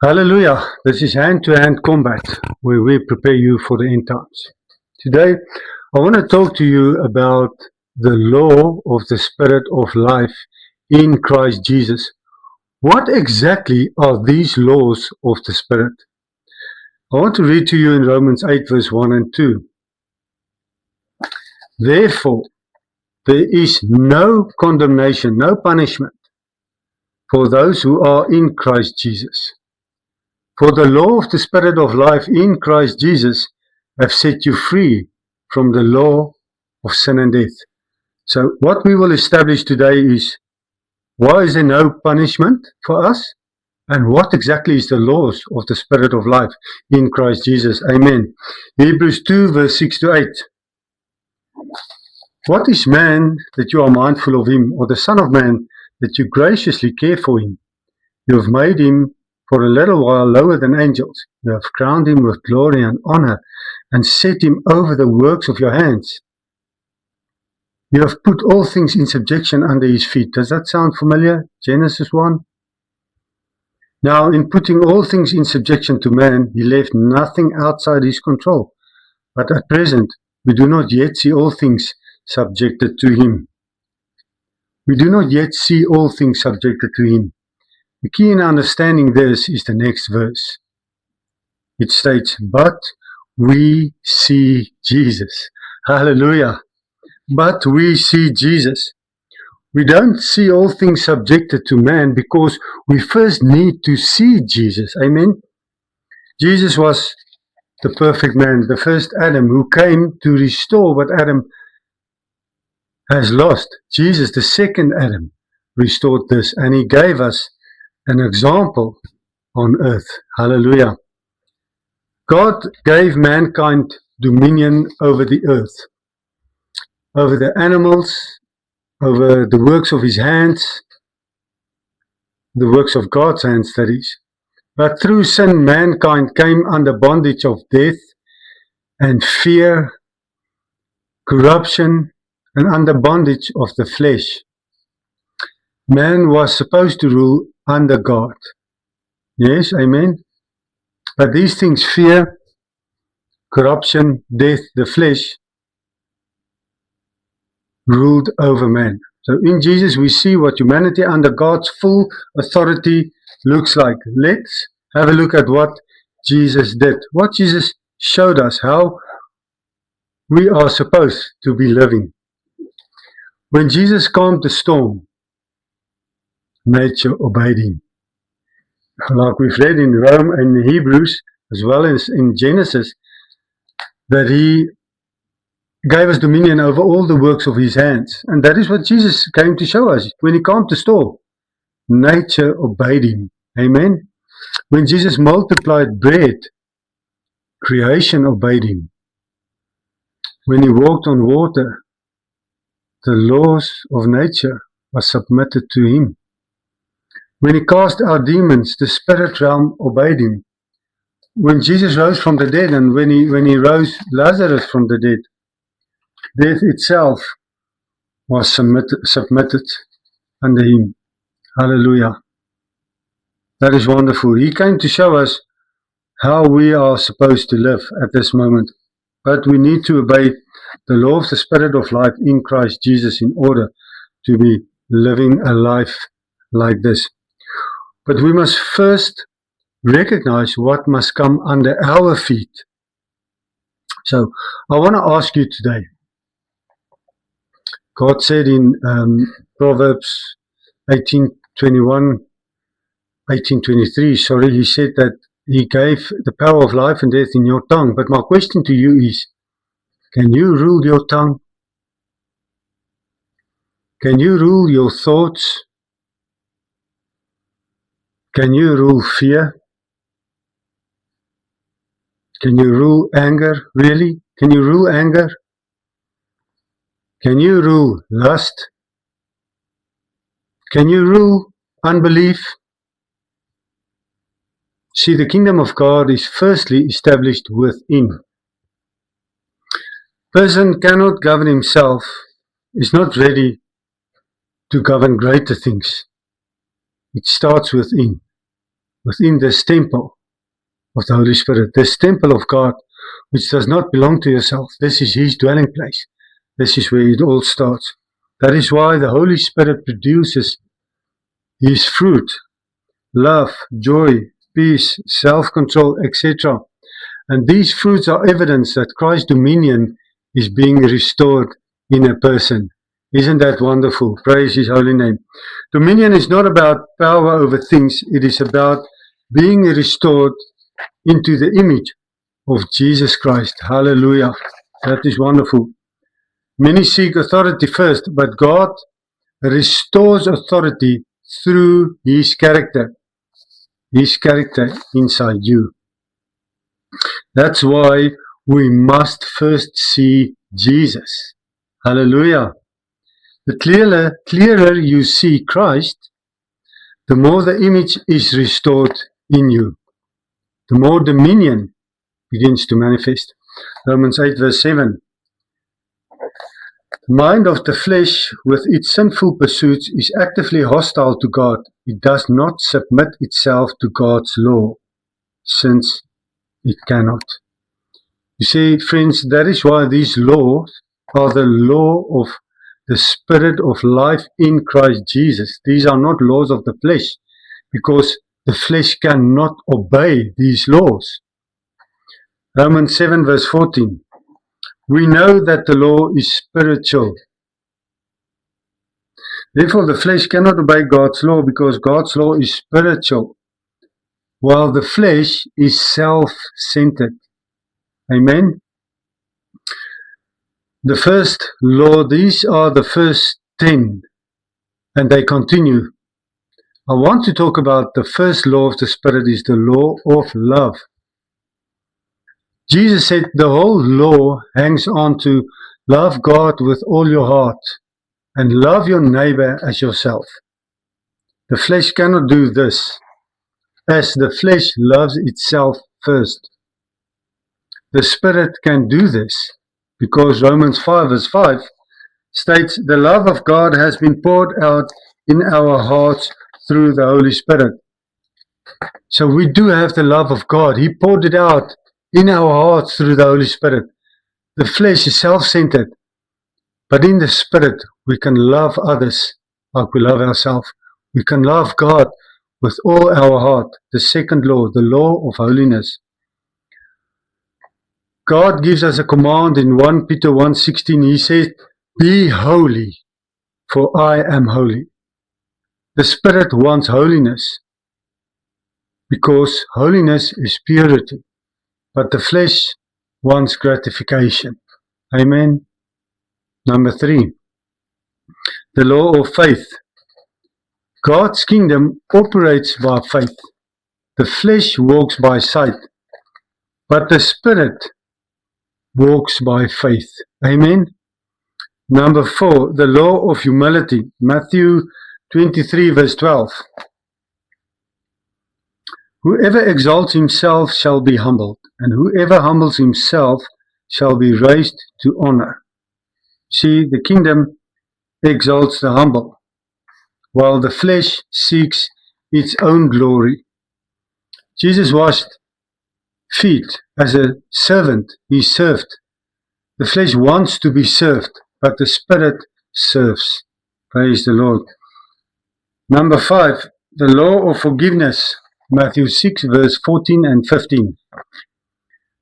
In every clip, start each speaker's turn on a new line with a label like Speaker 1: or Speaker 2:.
Speaker 1: Hallelujah. This is hand-to-hand combat where we prepare you for the end times. Today, I want to talk to you about the law of the Spirit of life in Christ Jesus. What exactly are these laws of the Spirit? I want to read to you in Romans 8 verse 1 and 2. Therefore, there is no condemnation, no punishment for those who are in Christ Jesus. For the law of the Spirit of life in Christ Jesus have set you free from the law of sin and death. So what we will establish today is, why is there no punishment for us? And what exactly is the laws of the Spirit of life in Christ Jesus? Amen. Hebrews 2 verse 6 to 8. What is man that you are mindful of him, or the Son of Man that you graciously care for him? You have made him for a little while lower than angels. You have crowned him with glory and honor and set him over the works of your hands. You have put all things in subjection under his feet. Does that sound familiar? Genesis 1. Now, in putting all things in subjection to man, he left nothing outside his control. But at present, we do not yet see all things subjected to him. We do not yet see all things subjected to him. The key in understanding this is the next verse. It states, but we see Jesus. Hallelujah. But we see Jesus. We don't see all things subjected to man because we first need to see Jesus. Amen. Jesus was the perfect man, the first Adam, who came to restore what Adam has lost. Jesus, the second Adam, restored this, and he gave us an example on earth. Hallelujah. God gave mankind dominion over the earth, over the animals, over the works of his hands, the works of God's hands, that is. But through sin, mankind came under bondage of death and fear, corruption, and under bondage of the flesh. Man was supposed to rule under God. Yes, amen. But these things, fear, corruption, death, the flesh, ruled over man. So in Jesus we see what humanity under God's full authority looks like. Let's have a look at what Jesus did. What Jesus showed us, how we are supposed to be living. When Jesus calmed the storm, nature obeyed him. Like we've read in Rome and Hebrews, as well as in Genesis, that he gave us dominion over all the works of his hands. And that is what Jesus came to show us. When he calmed the storm, nature obeyed him. Amen. When Jesus multiplied bread, creation obeyed him. When he walked on water, the laws of nature were submitted to him. When he cast out demons, the spirit realm obeyed him. When Jesus rose from the dead, and when he rose Lazarus from the dead, death itself was submitted under him. Hallelujah. That is wonderful. He came to show us how we are supposed to live at this moment. But we need to obey the law of the Spirit of life in Christ Jesus in order to be living a life like this. But we must first recognize what must come under our feet. So I want to ask you today. God said in Proverbs 18:23, he said that he gave the power of life and death in your tongue. But my question to you is, can you rule your tongue? Can you rule your thoughts? Can you rule fear? Can you rule anger? Really? Can you rule anger? Can you rule lust? Can you rule unbelief? See, the kingdom of God is firstly established within. Person cannot govern himself, is not ready to govern greater things. It starts within. within this temple of the Holy Spirit, this temple of God, which does not belong to yourself. This is His dwelling place. This is where it all starts. That is why the Holy Spirit produces His fruit: love, joy, peace, self-control, etc. And these fruits are evidence that Christ's dominion is being restored in a person. Isn't that wonderful? Praise His holy name. Dominion is not about power over things. It is about being restored into the image of Jesus Christ. Hallelujah. That is wonderful. Many seek authority first, but God restores authority through His character inside you. That's why we must first see Jesus. Hallelujah. The clearer you see Christ, the more the image is restored in you. The more dominion begins to manifest. Romans 8 verse 7. The mind of the flesh with its sinful pursuits is actively hostile to God. It does not submit itself to God's law, since it cannot. You see, friends, that is why these laws are the law of the Spirit of life in Christ Jesus. These are not laws of the flesh, because the flesh cannot obey these laws. Romans 7 verse 14. We know that the law is spiritual. Therefore, the flesh cannot obey God's law, because God's law is spiritual, while the flesh is self-centered. Amen. The first law, these are the first 10, and they continue. I want to talk about the first law of the Spirit is the law of love. Jesus said the whole law hangs on to love God with all your heart and love your neighbor as yourself. The flesh cannot do this, as the flesh loves itself first. The Spirit can do this, because Romans 5 verse 5 states the love of God has been poured out in our hearts through the Holy Spirit. So we do have the love of God. He poured it out in our hearts through the Holy Spirit. The flesh is self-centered, but in the Spirit we can love others like we love ourselves. We can love God with all our heart. The second law, the law of holiness. God gives us a command in 1 Peter 1:16. He says, be holy, for I am holy. The Spirit wants holiness, because holiness is purity, but the flesh wants gratification. Amen. Number 3, the law of faith. God's kingdom operates by faith. The flesh walks by sight, but the Spirit walks by faith. Amen. Number 4, the law of humility. Matthew 23 verse 12. Whoever exalts himself shall be humbled, and whoever humbles himself shall be raised to honor. See, the kingdom exalts the humble, while the flesh seeks its own glory. Jesus washed feet as a servant. He served. The flesh wants to be served, but the Spirit serves. Praise the Lord. Number 5, the law of forgiveness. Matthew 6 verse 14 and 15.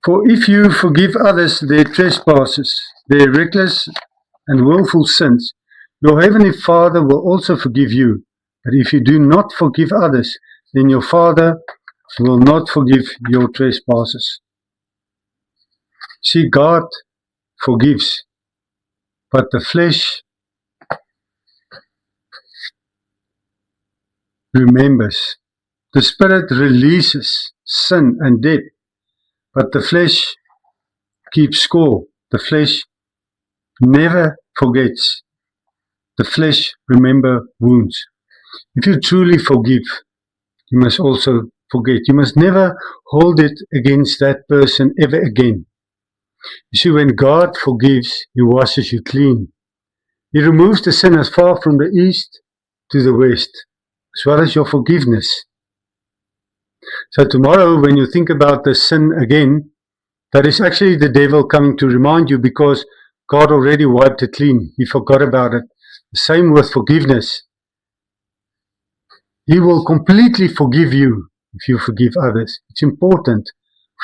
Speaker 1: For if you forgive others their trespasses, their reckless and willful sins, your heavenly Father will also forgive you. But if you do not forgive others, then your Father will not forgive your trespasses. See, God forgives, but the flesh remembers. The Spirit releases sin and death, but the flesh keeps score. The flesh never forgets. The flesh remembers wounds. If you truly forgive, you must also forget. You must never hold it against that person ever again. You see, when God forgives, He washes you clean. He removes the sin as far from the east to the west, as well as your forgiveness. So tomorrow when you think about the sin again, that is actually the devil coming to remind you, because God already wiped it clean. He forgot about it. The same with forgiveness. He will completely forgive you if you forgive others. It's important.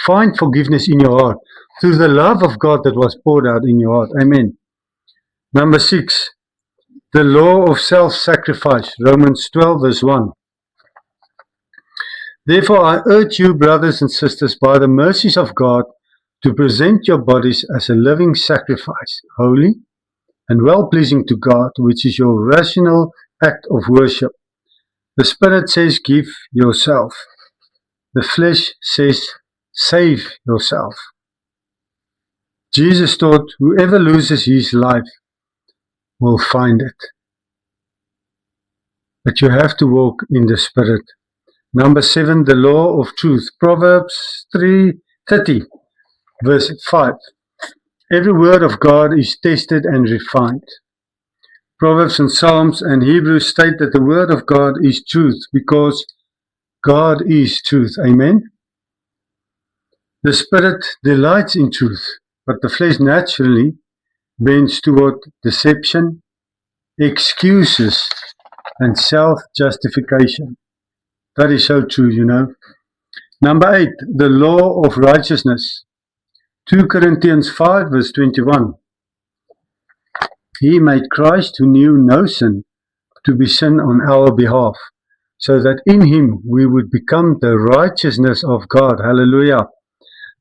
Speaker 1: Find forgiveness in your heart through the love of God that was poured out in your heart. Amen. Number 6, the law of self-sacrifice. Romans 12 verse 1. Therefore I urge you, brothers and sisters, by the mercies of God, to present your bodies as a living sacrifice, holy and well-pleasing to God, which is your rational act of worship. The Spirit says, give yourself. The flesh says, save yourself. Jesus taught, whoever loses his life will find it. But you have to walk in the Spirit. Number 7, the law of truth. Proverbs 3:30, verse 5. Every word of God is tested and refined. Proverbs and Psalms and Hebrews state that the word of God is truth, because God is truth. Amen. The Spirit delights in truth, but the flesh naturally bends toward deception, excuses, and self-justification. That is so true, you know. Number 8, the law of righteousness. 2 Corinthians 5 verse 21. He made Christ, who knew no sin, to be sin on our behalf, so that in him we would become the righteousness of God. Hallelujah.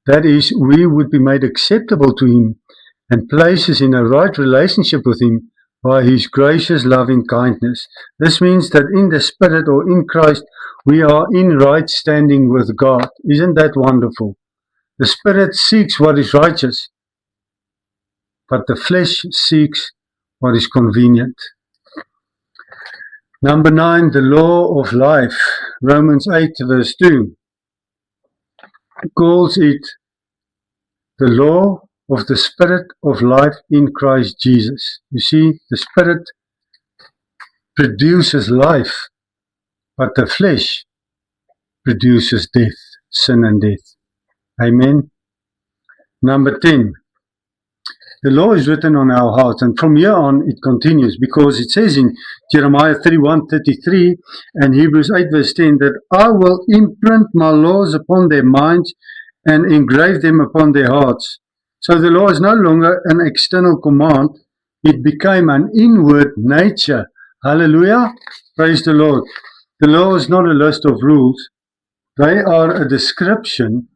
Speaker 1: That is, we would be made acceptable to him and place us in a right relationship with him by his gracious loving kindness. This means that in the Spirit, or in Christ, we are in right standing with God. Isn't that wonderful? The Spirit seeks what is righteous, but the flesh seeks what is convenient. Number 9, the law of life. Romans 8 verse 2 calls it the law of the Spirit of life in Christ Jesus. You see, the Spirit produces life, but the flesh produces death, sin and death. Amen. Number 10, the law is written on our hearts, and from here on it continues, because it says in Jeremiah 31:33 and Hebrews 8 verse 10 that I will imprint my laws upon their minds and engrave them upon their hearts. So the law is no longer an external command, it became an inward nature. Hallelujah. Praise the Lord. The law is not a list of rules, they are a description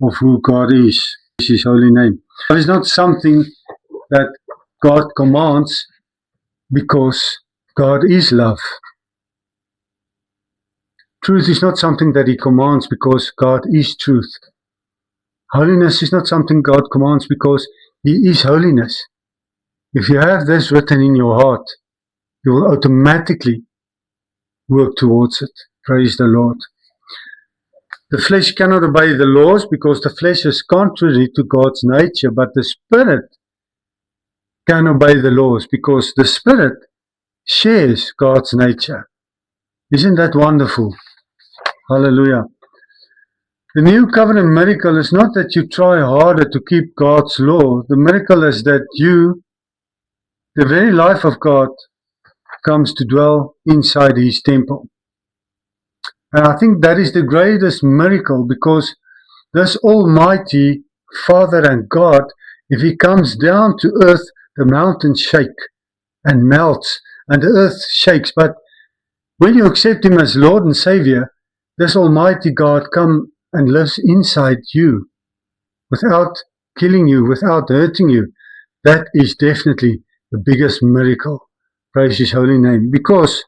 Speaker 1: of who God is. His holy name. It is not something that God commands, because God is love. Truth is not something that he commands, because God is truth. Holiness is not something God commands, because he is holiness. If you have this written in your heart, you will automatically work towards it. Praise the Lord. The flesh cannot obey the laws, because the flesh is contrary to God's nature, but the Spirit can obey the laws, because the Spirit shares God's nature. Isn't that wonderful? Hallelujah. The new covenant miracle is not that you try harder to keep God's law. The miracle is that the very life of God, comes to dwell inside his temple. And I think that is the greatest miracle, because this Almighty Father and God, if he comes down to earth, the mountains shake and melts and the earth shakes. But when you accept him as Lord and Savior, this Almighty God comes and lives inside you without killing you, without hurting you. That is definitely the biggest miracle. Praise his holy name. Because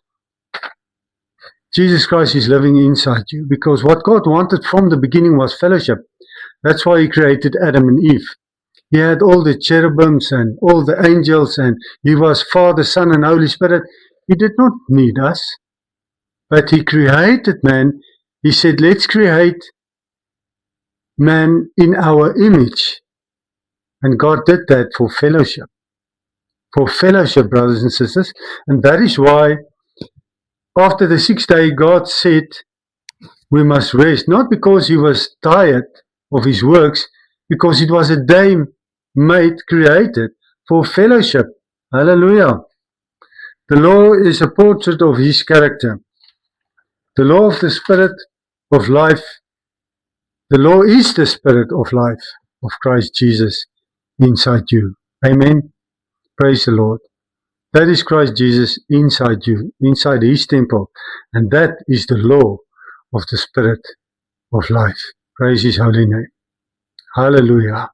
Speaker 1: Jesus Christ is living inside you. Because what God wanted from the beginning was fellowship. That's why he created Adam and Eve. He had all the cherubims and all the angels, and he was Father, Son, and Holy Spirit. He did not need us. But he created man. He said, let's create man in our image. And God did that for fellowship. For fellowship, brothers and sisters. And that is why after the 6th day, God said, we must rest, not because he was tired of his works, because it was a day made, created for fellowship. Hallelujah. The law is a portrait of his character. The law of the Spirit of life. The law is the Spirit of life of Christ Jesus inside you. Amen. Praise the Lord. That is Christ Jesus inside you, inside his temple. And that is the law of the Spirit of life. Praise his holy name. Hallelujah.